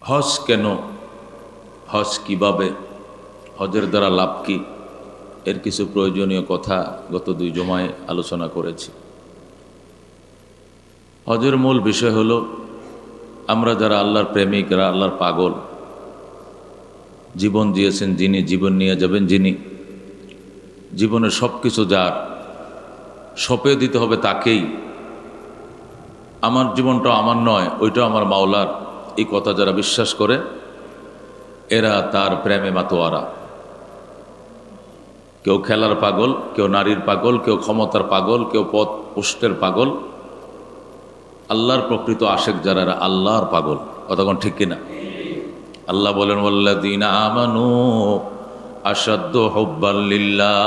হজ কেন, হজ কিভাবে, হজের দ্বারা লাভ কি, এর কিছু প্রয়োজনীয় কথা গত 2 জুমায় আলোচনা করেছি। হজের মূল বিষয় হলো আমরা যারা আল্লাহর প্রেমিকরা, আল্লাহর পাগল, জীবন দিয়েছেন যিনি, জীবন নিয়ে যাবেন যিনি, জীবনের সব কিছু যার, সঁপে দিতে হবে তাকেই। আমার জীবনটা আমার নয়, ওইটা আমার মাওলার, এই কথা যারা বিশ্বাস করে এরা তার প্রেমে মাতোয়ারা। কেউ খেলার পাগল, কেউ নারীর পাগল, কেউ ক্ষমতার পাগল, কেউ পদ পোস্টের পাগল। আল্লাহর প্রকৃত আশেক যারা, এরা আল্লাহর পাগল। কতক্ষণ ঠিক কিনা? আল্লাহ বলেন ওয়াল্লাযীনা আমানু আশাদ্দু হুব্বান লিল্লাহ,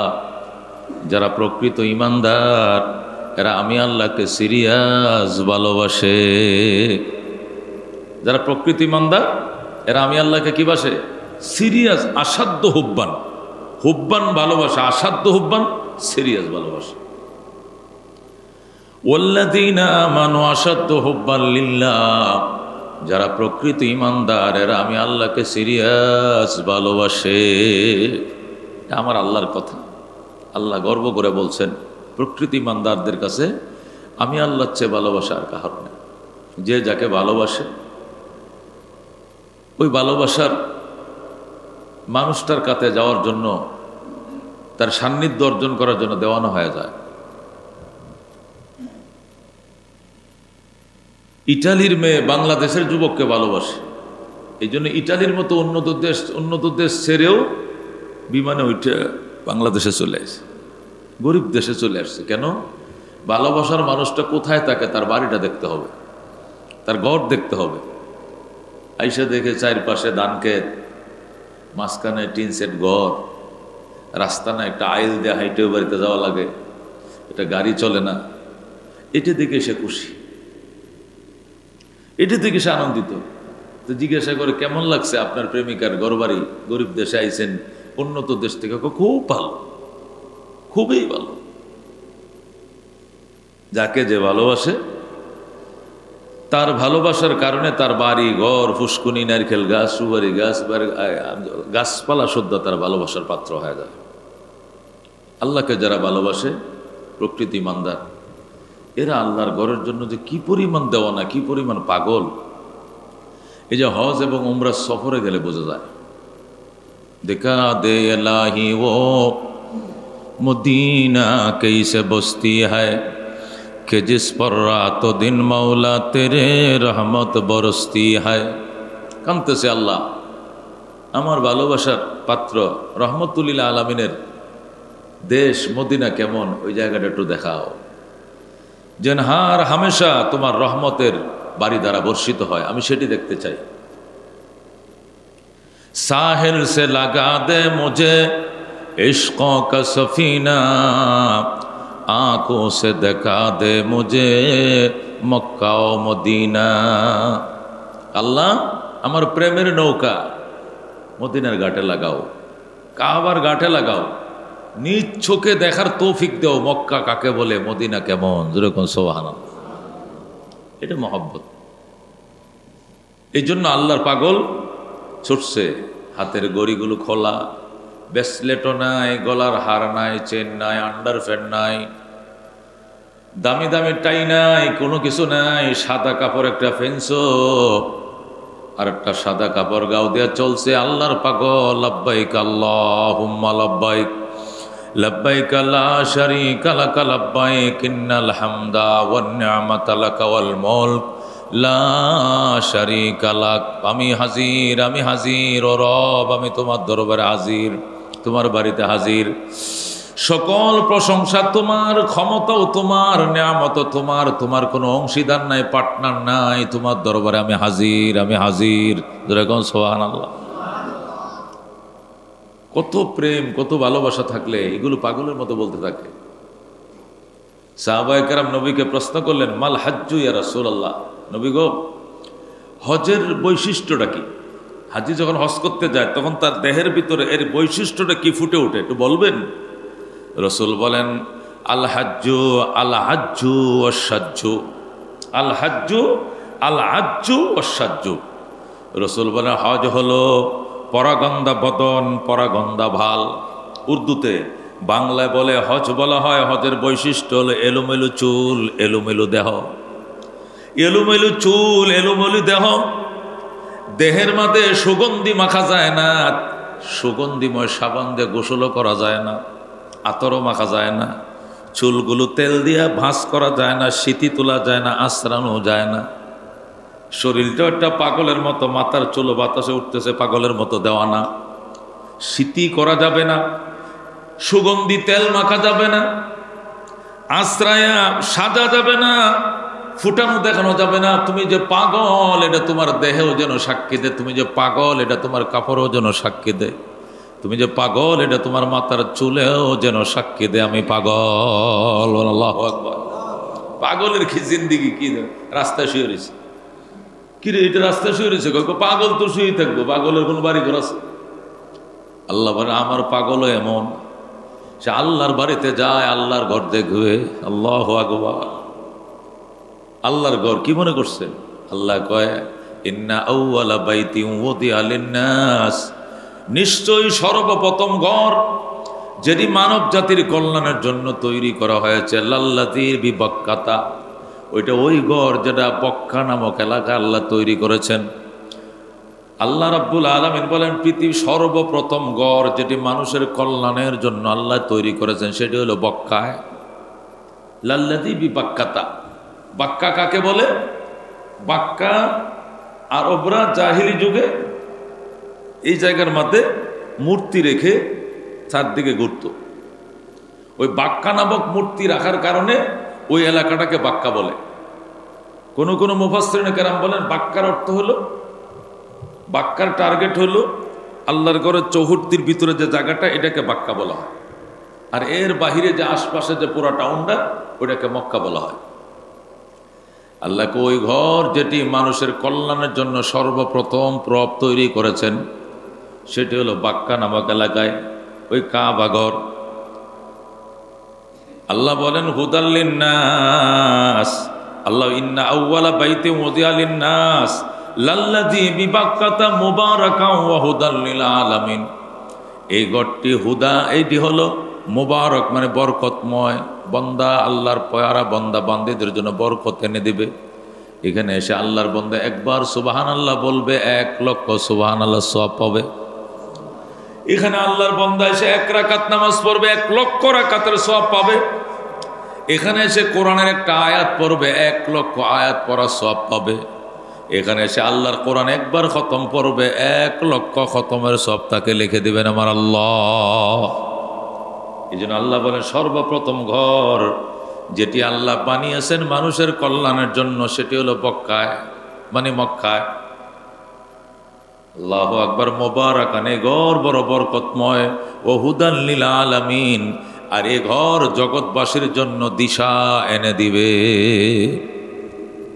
যারা প্রকৃত ঈমানদার এরা আমি আল্লাহকে সিরিয়াস ভালোবাসে। যারা প্রকৃত ঈমানদার এরা আমি আল্লাহকে কি বাসে? সিরিয়াস, আসাধ্য হুব্বান। হুব্বান ভালোবাসা, আসাধ্য হুব্বান সিরিয়াস ভালোবাসা। ওয়াল্লাযীনা আমানু আসাদ্দু হুব্বান লিল্লাহ, যারা প্রকৃত ঈমানদার এরা আমি আল্লাহকে সিরিয়াস ভালোবাসে। এটা আমার আল্লাহর কথা। আল্লাহ গর্ব করে বলছেন প্রকৃত ঈমানদারদের কাছে আমি আল্লাহর চেয়ে ভালোবাসা আর কাহার নেই। যে যাকে ভালোবাসে ওই ভালোবাসার মানুষটার কাছে যাওয়ার জন্য, তার সান্নিধ্য অর্জন করার জন্য দেওয়ানো হয়ে যায়। ইটালির মেয়ে বাংলাদেশের যুবককে ভালোবাসে, এই জন্য ইটালির মতো উন্নত দেশ ছেড়েও বিমানে উঠে বাংলাদেশে চলে আসে, গরিব দেশে চলে আসছে। কেন? ভালোবাসার মানুষটা কোথায় থাকে তার বাড়িটা দেখতে হবে, তার ঘর দেখতে হবে। আইসা দেখে চারপাশে ধান ক্ষেত, মাঝখানে টিন সেট ঘর, রাস্তা না, একটা আইল দিয়ে হাইটেও বাড়িতে যাওয়া লাগে, এটা গাড়ি চলে না। এটা দেখে সে খুশি, এটা দেখে সে আনন্দিত। তো জিজ্ঞাসা করে কেমন লাগছে আপনার প্রেমিকার ঘর বাড়ি, গরিব দেশে আইছেন উন্নত দেশ থেকে? খুব ভালো, খুবই ভালো। যাকে যে ভালোবাসে তার ভালোবাসার কারণে তার বাড়ি ঘর, ফুসকুনি, নারকেল গাছ, সুপারি গাছ, গাছপালা শুদ্ধ তার ভালোবাসার পাত্র হয়ে যায়। আল্লাহকে যারা ভালোবাসে প্রকৃতি ঈমানদার এরা আল্লাহর ঘরের জন্য যে কি পরিমাণ দেওয়ানা, কি পরিমাণ পাগল, এই যে হজ এবং উমরা সফরে গেলে বোঝা যায়। দেখা দে ইলাহি ও মদিনা कैसे बसती है कि जिस पर रात दिन मौला तेरे रहमत बरसती है। কাঁদতেছে আল্লাহ, আমার ভালোবাসার পাত্র রহমতুল্লিল আলামিনের দেশ মদিনা কেমন, ওই জায়গাটা একটু দেখাও। জেনহার হামেশা তোমার রহমতের বাড়ি দ্বারা বর্ষিত হয়, আমি সেটি দেখতে চাই। साहिल से लगा दे मुझे इश्कों का सफीना, आंखों से दिखा दे मुझे मक्का ও মদিনা। আল্লাহ আমার প্রেমের নৌকা মদিনার ঘাটে লাগাও, কাবার ঘাটে লাগাও, নিজ চোখে দেখার তৌফিক দাও মক্কা কাকে বলে, মদিনা কেমন। যেরকম সুবহানাল্লাহ, এটা মহব্বত। এই জন্য আল্লাহর পাগল ছুটছে, হাতের গড়িগুলো খোলা, ব্রেসলেটও নাই, গলার হার নাই, চেন নাই, আন্ডারফ্যান নাই, দামি দামি টাই নাই, কোনো কিছু নাই। সাদা কাপড় একটা ফেন্সো আর একটা সাদা কাপড় গাও দেয়া চলছে। আল্লাহর পাগল। লাব্বাইক আল্লাহুম্মা লাব্বাইক, লাব্বাইক লা শারীকা লাক লাব্বাইক, ইন্নাল হামদা ওয়ান নি'মাতা লাক ওয়াল মুলক লা শারীকা লাক। আমি হাজির, আমি হাজির ও রব, আমি তোমার দরবারে হাজির, তোমার বাড়িতে হাজির। সকল প্রশংসা তোমার, ক্ষমতাও তোমার, নিয়ামতও তোমার, তোমার কোনো অংশীদার নাই, পার্টনার নাই। তোমার দরবারে আমি হাজির, আমি হাজির। যেরকম সুবহানাল্লাহ। কত প্রেম, কত ভালোবাসা থাকলে এগুলো পাগলের মতো বলতে থাকে। সাহাবায়ে কেরাম নবীকে প্রশ্ন করলেন, মাল হাজ্জু ইয়া রাসূলুল্লাহ, নবী গো হজের বৈশিষ্ট্যটা কি? হাজি যখন হজ করতে যায় তখন তার দেহের ভিতরে এর বৈশিষ্ট্যটা কি ফুটে ওঠে, একটু বলবেন? রসুল বলেন, আল হাজ্জু আল হাজ্জু ওয়াসাজ্জু, আল হাজ্জু আল হাজ্জু ওয়াসাজ্জু। রসুল বলে হজ হলো পরাগন্দা বদন পরাগন্দা ভাল। উর্দুতে, বাংলায় বলে হজ বলা হয়, হজের বৈশিষ্ট্য হলো এলোমেলো চুল এলোমেলো দেহ। এলোমেলো চুল এলোমেলো দেহ, দেহের মধ্যে সুগন্ধি মাখা যায় না, সুগন্ধিময় সাবান দিয়ে গোসলও করা যায় না, আতরও মাখা যায় না, চুলগুলো তেল দিয়ে ভাঁজ করা যায় না, সিটি তোলা যায় না, আশ্রানো যায় না। শরীরটা একটা পাগলের মতো, মাথার চুলো বাতাসে উঠতেছে পাগলের মতো দেওয়া না, সিটি করা যাবে না, সুগন্ধি তেল মাখা যাবে না, আশ্রায়া সাজা যাবে না, ফুটানো দেখানো যাবে না। তুমি যে পাগল এটা তোমার দেহেও যেন সাক্ষী দেয়, তুমি যে পাগল এটা তোমার কাপড়ও যেন সাক্ষী দেয়, তুমি যে পাগল এটা তোমার মাথার চুলেও যেন সাক্ষী দেয় আমি পাগল। আল্লাহু আকবার। পাগলের কি জিন্দিগি, কি রাস্তায় শুয়ে রয়েছে, কি রে এটা রাস্তায় শুয়ে রয়েছে, পাগল তো শুয়ে থাকবো, পাগলের কোন বাড়ি ঘর আছে? আল্লাহ বলে আমার পাগলও এমন, সে আল্লাহর বাড়িতে যায়, আল্লাহর ঘর দেখবে। আল্লাহু আকবার। আল্লাহর ঘর কি মনে করছেন? আল্লাহ কয় ইন্না আউওয়ালা বাইতিন উদিয়া লিন-নাস, নিশ্চয়ই সর্বপ্রথম ঘর যেটি মানব জাতির কল্যাণের জন্য তৈরি করা হয়েছে, লাল্লাযী বিবাক্কাতা, ওইটা ওই ঘর যেটা বক্কা নামক এলাকা আল্লাহ তৈরি করেছেন। আল্লাহ রাব্বুল আলামিন বলেন পৃথিবীর সর্বপ্রথম ঘর যেটি মানুষের কল্যাণের জন্য আল্লাহ তৈরি করেছেন সেটি হলো বক্কায়, লাল্লাযী বিবাক্কাতা। বাক্কা কাকে বলে? বাক্কা আরবরা জাহিলি যুগে এই জায়গার মধ্যে মূর্তি রেখে চারদিকে ঘুরত। ওই বাক্কা নামক মূর্তি রাখার কারণে ওই এলাকাটাকে বাক্কা বলে। কোন কোন মুফাসসিরিন কেরাম বলেন বাক্কার অর্থ হলো, বাক্কার টার্গেট হলো আল্লাহর ঘরের চৌহদ্দির ভিতরে যে জায়গাটা, এটাকে বাক্কা বলা হয়, আর এর বাহিরে যে আশপাশে যে পুরা টাউনটা ওটাকে মক্কা বলা হয়। আল্লাহকে ওই ঘর যেটি মানুষের কল্যাণের জন্য সর্বপ্রথম প্রপ তৈরি করেছেন সেটি হলো বাক্কা নামক এলাকায় ওই কাবা ঘর। আল্লাহ বলেন হুদাল লিন-নাস, আল্লাহ ইন্না আউওয়ালা বাইতিন উযিয়া লিন-নাস লাল্লাযী বিবাক্কাতা মুবারাকান ওয়া হুদাল লিল আলামিন। এই ঘরটি হুদা, এইটি হলো মুবারক মানে বরকতময়, বান্দা আল্লাহর পয়ারা বান্দা বান্দীদের জন্য বরকত এনে দিবে। এখানে এসে আল্লাহর বান্দা একবার সুবহানাল্লাহ বলবে 1 লক্ষ সুবহানাল্লাহ সওয়াব পাবে। এখানে আল্লাহর বান্দা এসে 1 রাকাত নামাজ পড়বে 1 লক্ষ রাকাতের সওয়াব পাবে। এখানে এসে কোরআনের একটা আয়াত পড়বে 1 লক্ষ আয়াত পড়ার সওয়াব পাবে। এখানে এসে আল্লাহর কোরআন একবার খতম পড়বে 1 লক্ষ খতমের সওয়াব তাকে লিখে দিবেন আমার আল্লাহ। এই জন্য আল্লাহ বলেন সর্বপ্রথম ঘর যেটি আল্লাহ বানিয়েছেন মানুষের কল্যাণের জন্য সেটি হলো বক্কায় মানে মক্কায়। আল্লাহু আকবার। মুবারাকান, এ ঘর বড় বরকতময়, ও হুদাল লিল আলামিন, আর এ ঘর জগৎবাসীর জন্য দিশা এনে দিবে।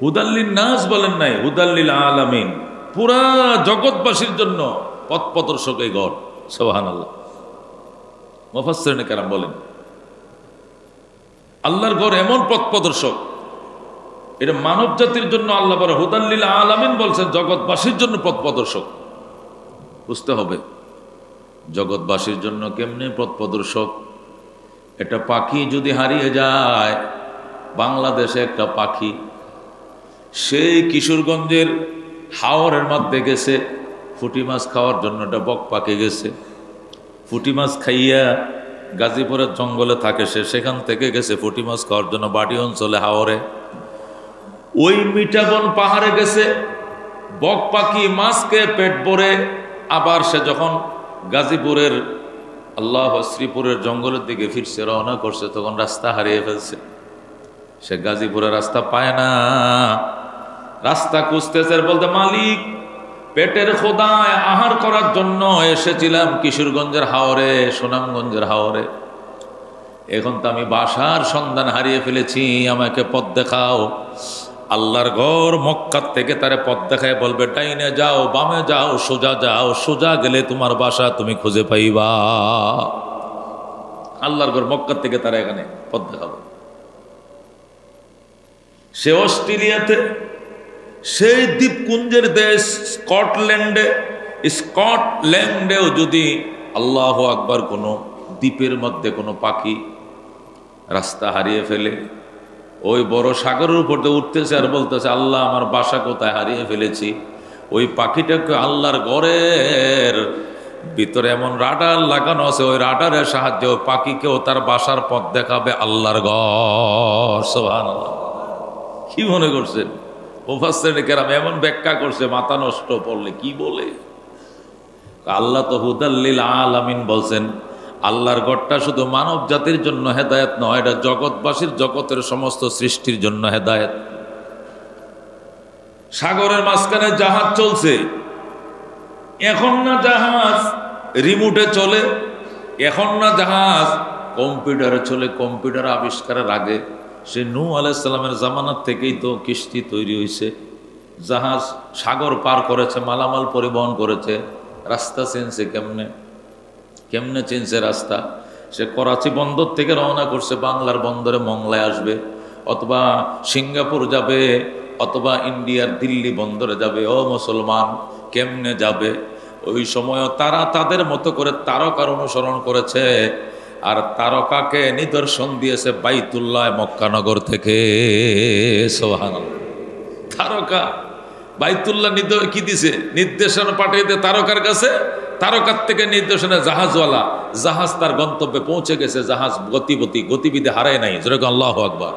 হুদাল লিন-নাস বলেন নাই, হুদাল লিল আলামিন, পুরা জগৎবাসীর জন্য পথ প্রদর্শক এই ঘর। সুবহানাল্লাহ। মুফাসসিরিন কেরাম বলেন আল্লাহর ঘর এমন পথ প্রদর্শক, এটা মানব জাতির জন্য আল্লাহ বলে হুদাল লিল আলামিন বলছেন, জগৎবাসীর জন্য পথ প্রদর্শক। বুঝতে হবে জগৎবাসীর জন্য কেমনে পথ প্রদর্শক। একটা পাখি যদি হারিয়ে যায়, বাংলাদেশে একটা পাখি, সেই কিশোরগঞ্জের হাওরের মধ্যে গেছে পুঁটি মাছ খাওয়ার জন্য, একটা বক পাখি গেছে পুঁটি মাছ খাইয়া, গাজীপুরের জঙ্গলে থাকে সে, সেখান থেকে গেছে পুঁটি মাছ খাওয়ার জন্য বাড়ি অঞ্চলে হাওরে। ওই মিঠাবন পাহাড়ে গেছে, বক পাখি মাছকে পেট ভরে, আবার সে যখন গাজীপুরের আল্লাহ শ্রীপুরের জঙ্গলের দিকে ফিরছে, রওনা করছে, তখন রাস্তা হারিয়ে ফেলছে। সে গাজীপুরের রাস্তা পায় না, রাস্তা খুঁজতেছে, বলতে মালিক পেটের খোদায় আহার করার জন্য এসেছিলাম কিশোরগঞ্জের হাওরে, সুনামগঞ্জের হাওরে, এখন তো আমি বাসার সন্ধান হারিয়ে ফেলেছি, আমাকে পথ দেখাও। আল্লাহর ঘর মক্কা থেকে তারে পথ দেখায় বলবে ডাইনে যাও, বামে যাও, সোজা যাও, সোজা গেলে তোমার বাসা তুমি খুঁজে পাইবা। আল্লাহর ঘর মক্কা থেকে তারা এখানে পথ দেখাবে। সে অস্ট্রেলিয়াতে, সেই দ্বীপপুঞ্জের দেশ স্কটল্যান্ডেও যদি আল্লাহু আকবার কোনো দ্বীপের মধ্যে কোনো পাখি রাস্তা হারিয়ে ফেলে, ওই বড় সাগরের উপর দিয়ে উঠতেছে আর বলতেছে আল্লাহ আমার বাসা কোথায় হারিয়ে ফেলেছি, ওই পাখিটাকে আল্লাহর ঘরের ভিতরে এমন রাডার লাগানো আছে, ওই রাডারের সাহায্যে ওই পাখিকেও তার বাসার পথ দেখাবে আল্লাহর ঘর। সুবহানাল্লাহ। কি মনে করছেন? মুফাসসিরিনে কেরাম এমন ব্যাখ্যা করছে, মাথা নষ্ট পড়লে কি বলে। আল্লাহ তো হুদাল্লিল আলামিন বলছেন, আল্লাহর ঘরটা শুধু মানব জাতির জন্য হেদায়েত নয়, এটা জগৎবাসীর, জগতের সমস্ত সৃষ্টির জন্য হেদায়েত। সাগরের মাঝখানে জাহাজ চলছে, এখন না জাহাজ রিমোটে চলে, এখন না জাহাজ কম্পিউটারে চলে। কম্পিউটার আবিষ্কারের আগে সে নূহ আলাইহিস সালামের জামানার থেকেই তো কিস্তি তৈরি হয়েছে, জাহাজ সাগর পার করেছে, মালামাল পরিবহন করেছে। রাস্তা চিনছে কেমনে চিনছে রাস্তা? সে করাচি বন্দর থেকে রওনা করছে, বাংলার বন্দরে মংলায় আসবে, অথবা সিঙ্গাপুর যাবে, অথবা ইন্ডিয়ার দিল্লি বন্দরে যাবে। ও মুসলমান, কেমনে যাবে? ওই সময়ও তারা তাদের মতো করে তারকার অনুসরণ করেছে, আর তারকাকে নিদর্শন দিয়েছে বাইতুল্লাহ মক্কানগর থেকে। সুবহানাল্লাহ। তারকা বাইতুল্লাহ কি দিছে? নির্দেশনা পাঠিয়ে দিয়ে তারকার কাছে, তারকার থেকে নির্দেশনা জাহাজওয়ালা, জাহাজ তার গন্তব্যে পৌঁছে গেছে। জাহাজ গতিবিধি হারায় নাই। যেরকম আল্লাহু আকবার।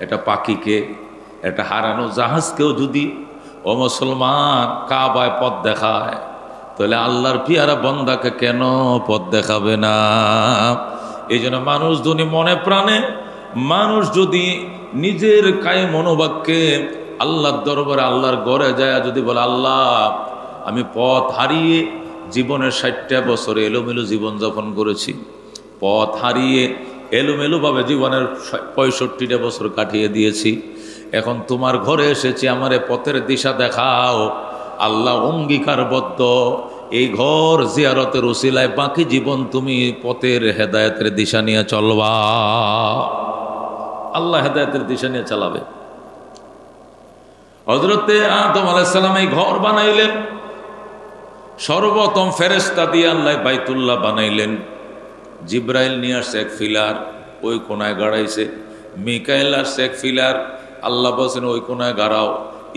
এটা পাখিকে, এটা হারানো জাহাজকেও যদি ও মুসলমান কাবায় পথ দেখায়, তাহলে আল্লাহর পিয়ারা বন্দাকে কেন পথ দেখাবে না? এই জন্য মানুষ যদি মনে প্রাণে, মানুষ যদি নিজের কায়ে মনোবাক্যে আল্লাহর দরবারে, আল্লাহর ঘরে যায় যদি বলে আল্লাহ আমি পথ হারিয়ে জীবনের 60টা বছরে এলোমেলো জীবনযাপন করেছি, পথ হারিয়ে এলোমেলোভাবে জীবনের 65টা বছর কাটিয়ে দিয়েছি, এখন তোমার ঘরে এসেছি, আমারে পথের দিশা দেখাও। আল্লাহ অঙ্গীকারবদ্ধ, এই ঘর জিয়ারতের উসিলায় বাকি জীবন তুমি পথের হেদায়েতের দিশা নিয়ে চলবা। আল্লাহ হেদায়েতের দিশা নিয়ে চালাবে। হযরতে আদম আলাইহিস সালাম এই ঘর বানাইলেন, সর্বপ্রথম ফেরেশতা দিয়ে আল্লাহ বাইতুল্লাহ বানাইলেন। জিব্রাইল নিয়ে আসছে এক ফিলার, ওই কোনায় গাড়াইছে। মিকাইল আসছে এক ফিলার, আল্লাহ বলছেন ওই কোনায় গাড়াও।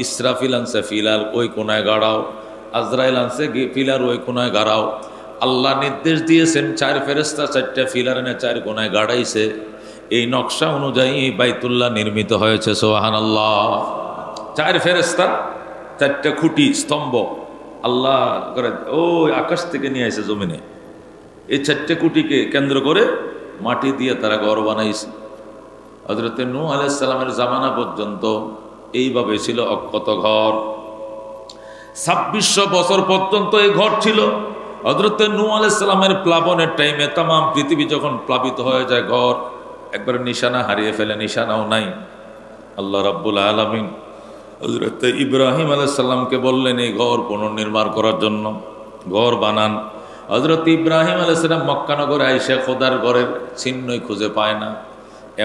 ইসরাফিল আনছে ফিলার, ওই কোনায় গাড়াও। আজরাইল আনছে ফিলার, ওই কোনায় গাড়াও। আল্লাহ নির্দেশ দিয়েছেন, 4 ফেরেশতা 4টা ফিলার এনে 4 কোনায় গাড়াইছে। এই নকশা অনুযায়ী বাইতুল্লাহ নির্মিত হয়েছে। সুবহানাল্লাহ। 4 ফেরেশতা 4টা খুঁটি স্তম্ভ আল্লাহ করে ওই আকাশ থেকে নিয়ে আসে জমিনে। এই 4টে খুঁটিকে কেন্দ্র করে মাটি দিয়ে তারা ঘর বানাইছে। হযরতে নূহ আলাইহিস সালামের জামানা পর্যন্ত এইভাবে ছিল অক্ষত ঘর। 2600 বছর পর্যন্ত এই ঘর ছিল। হযরতে নূহ আলাইহিস সালামের প্লাবনের টাইমে তাম পৃথিবী যখন প্লাবিত হয়ে যায়, ঘর একবার নিশানা হারিয়ে ফেলে, নিশানাও নাই। আল্লাহ রাব্বুল আলামিন হযরতে ইব্রাহিম আলাইহিস সালামকে বললেন এই ঘর পুনর্নির্মাণ করার জন্য, ঘর বানান। হযরত ইব্রাহিম আলাইহিস সালাম মক্কানগরে আইসা খোদার ঘরের চিহ্নই খুঁজে পায় না।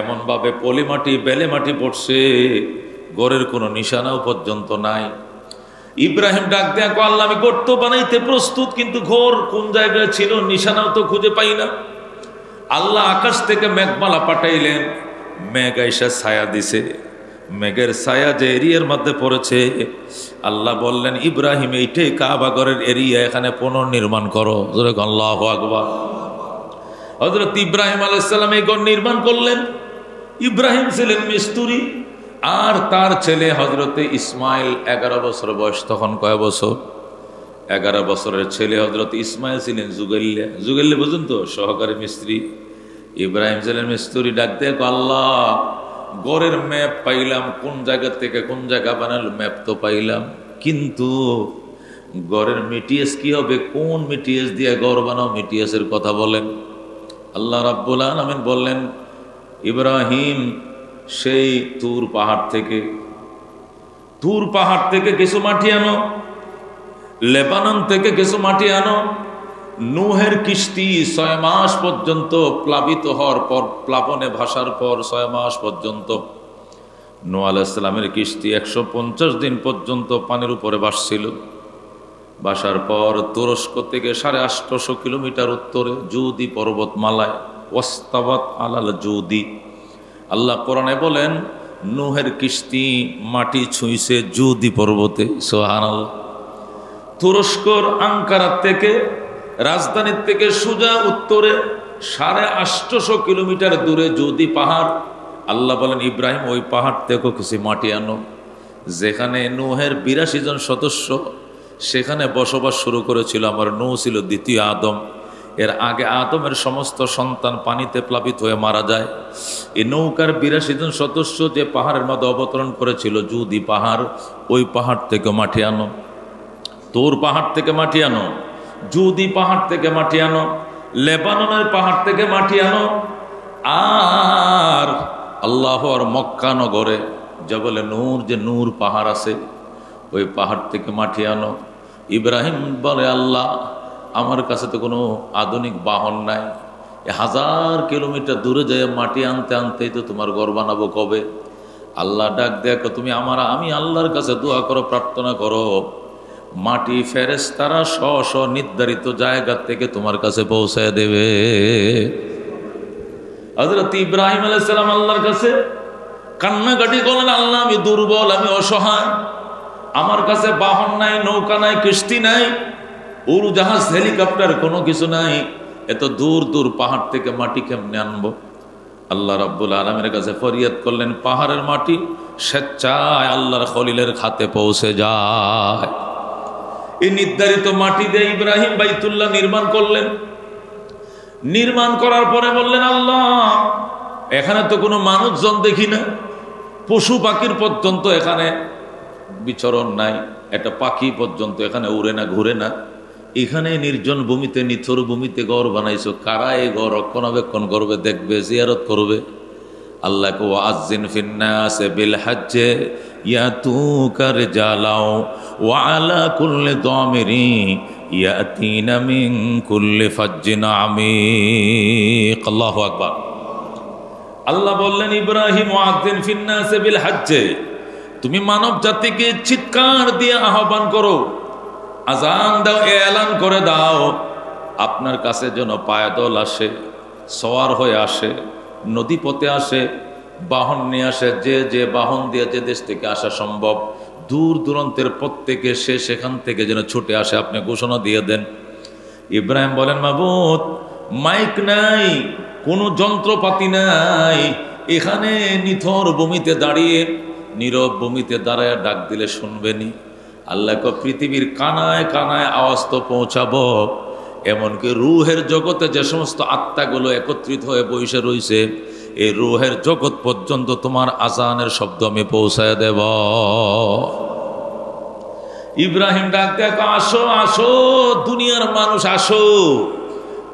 এমনভাবে পলি মাটি বেলে মাটি পড়ছে, ঘরের কোনো নিশানাও পর্যন্ত নাই। ইব্রাহিম ডাক দেয়া কো আল্লাহ আমি ঘর তো বানাইতে প্রস্তুত, কিন্তু ঘর কোন জায়গায় ছিল নিশানাও তো খুঁজে পাই না। আল্লাহ আকাশ থেকে মেঘমালা পাঠাইলেন, মেঘ আইসা ছায়া দিছে। মেঘের ছায়া যে এরিয়ার মধ্যে পড়েছে, আল্লাহ বললেন ইব্রাহিম এইটাই কাবা ঘরের এরিয়া, এখানে পুনর্নির্মাণ করো। আল্লাহু আকবার। হযরত ইব্রাহিম আলাইহিস সালাম এই ঘর নির্মাণ করলেন। ইব্রাহিম ছিলেন মিস্ত্রি, আর তার ছেলে হযরতে ইসমাইল 11 বছর বয়স। তখন কয় বছর? 11 বছরের ছেলে হযরত ইসমাইল ছিলেন জুগাইল্লা বুঝুন তো, সহকারী মিস্ত্রি। ইব্রাহিম ছিলেন মিস্ত্রি। ডাক দিয়ে আল্লাহ ঘরের ম্যাপ পাইলাম, কোন জায়গা থেকে কোন জায়গা বানালো ম্যাপ তো পাইলাম, কিন্তু ঘরের মেটিএস কি হবে, কোন মেটিএস দিয়ে ঘর বানাও, মেটিএসের কথা বলেন। আল্লাহ রাব্বুল আলামিন বললেন ইব্রাহিম সেই তুর পাহাড় থেকে কিছু মাটি আনো, লেবানন থেকে কিছু মাটি আনো। নূহের কিস্তি 6 মাস পর্যন্ত প্লাবিত হওয়ার পর, প্লাবনে ভাসার পর 6 মাস পর্যন্ত নূহ আলাইহিস সালামের কিস্তি 150 দিন পর্যন্ত পানির উপরে ভাসছিল। ভাসার পর তুরস্ক থেকে 850 কিলোমিটার উত্তরে জুদি পর্বতমালায় ওয়াস্তাওয়াত আলাল জুদি, আল্লাহ কোরআনে বলেন নূহের কিস্তি মাটি ছুঁইছে জুদি পর্বতে। সুবহানাল্লাহ। তুরস্কর আঙ্কারা থেকে, রাজধানীর থেকে সোজা উত্তরে 850 কিলোমিটার দূরে জুদি পাহাড়। আল্লাহ বলেন ইব্রাহিম ওই পাহাড় থেকে কিছু মাটি আনো। যেখানে নূহের 82 জন সদস্য সেখানে বসবাস শুরু করেছিল। আমার নূহ ছিল দ্বিতীয় আদম। এর আগে আদমের সমস্ত সন্তান পানিতে প্লাবিত হয়ে মারা যায়। এই নৌকার 82 জন সদস্য যে পাহাড়ের মধ্যে অবতরণ করেছিল জুদি পাহাড়, ওই পাহাড় থেকে মাটি আনো। তোর পাহাড় থেকে মাটি আনো, জুদি পাহাড় থেকে মাটি আনো, লেবাননের পাহাড় থেকে মাটি আনো, আর আল্লাহর মক্কা নগরে জবলে নূর, যে নূর পাহাড় আছে, ওই পাহাড় থেকে মাটি আনো। ইব্রাহিম বলে আল্লাহ আমার কাছে তো কোনো আধুনিক বাহন নাই, 1000 কিলোমিটার দূরে যায় মাটি আনতে আনতেই তো তোমার ঘর বানাবো কবে? আল্লাহ ডাক দেখো তুমি আমি আল্লাহর কাছে দোয়া করো, প্রার্থনা করো, মাটি ফেরেশতারা স্ব নির্ধারিত জায়গা থেকে তোমার কাছে পৌঁছায় দেবে। হযরত ইব্রাহিম আলাইহিস সালাম আল্লাহর কাছে কান্নাকাটি করলেন, আল্লাহ আমি দুর্বল, আমি অসহায়, আমার কাছে বাহন নাই, নৌকা নাই, কিস্তি নাই, উড়োজাহাজ, হেলিকপ্টার কোনো কিছু নাই, এত দূর দূর পাহাড় থেকে মাটি কেমনে আনবো? আল্লাহ রাব্বুল আলামিনের কাছে ফরিয়াদ করলেন, পাহাড়ের মাটি স্বেচ্ছায় আল্লাহর খলিলের খাতে পৌঁছে যায়। এই নির্ধারিত মাটি দিয়ে ইব্রাহিম বাইতুল্লাহ নির্মাণ করলেন। নির্মাণ করার পরে বললেন আল্লাহ এখানে তো কোনো মানুষজন দেখি না, পশু পাখির পর্যন্ত এখানে বিচরণ নাই, একটা পাখি পর্যন্ত এখানে উড়ে না, ঘুরে না, এখানে নির্জন ভূমিতে, নিথর ভূমিতে ঘর বানাইছো, কারা এই ঘর রক্ষণাবেক্ষণ করবে, দেখবে, জিয়ারত করবে? আল্লাহকে ওয়াজ্জিন ফিন্নাসে বিল হজ্জে ইয়াতুকা রিজালাও ওয়া আলা কুল্লি দামিরি ইয়াতিনা মিন কুল্লি ফাজ্জিন আমিক। আল্লাহু আকবার। আল্লাহ বললেন ইব্রাহিম ওয়াজ্জিন ফিন্নাসে বিল হজ্জে, তুমি মানব জাতিকে চিৎকার দিয়ে আহ্বান করো, আজান দাও, এলান করে দাও, আপনার কাছে যেন পায়দল আসে, সওয়ার হয়ে আসে, নদী পথে আসে, বাহন নিয়ে আসে, যে যে বাহন দিয়ে যে দেশ থেকে আসা সম্ভব, দূর দূরান্তের প্রত্যেকে সে সেখান থেকে যেন ছুটে আসে, আপনি ঘোষণা দিয়ে দেন। ইব্রাহিম বলেন মাবুদ মাইক নাই, কোনো যন্ত্রপাতি নাই, এখানে নিথর ভূমিতে দাঁড়িয়ে, নীরব ভূমিতে দাঁড়ায় ডাক দিলে শুনবেনি। আল্লাহ পৃথিবীর কানায় কানায় আওয়াজ তো পৌঁছাবো, এমনকি রুহের জগতে যে সমস্ত আত্মাগুলো একত্রিত হয়ে বসে রয়েছে, এই রুহের জগৎ পর্যন্ত তোমার আজানের শব্দ আমি পৌঁছায় দেব। ইব্রাহিম ডাক দেখো, আসো আসো দুনিয়ার মানুষ আসো,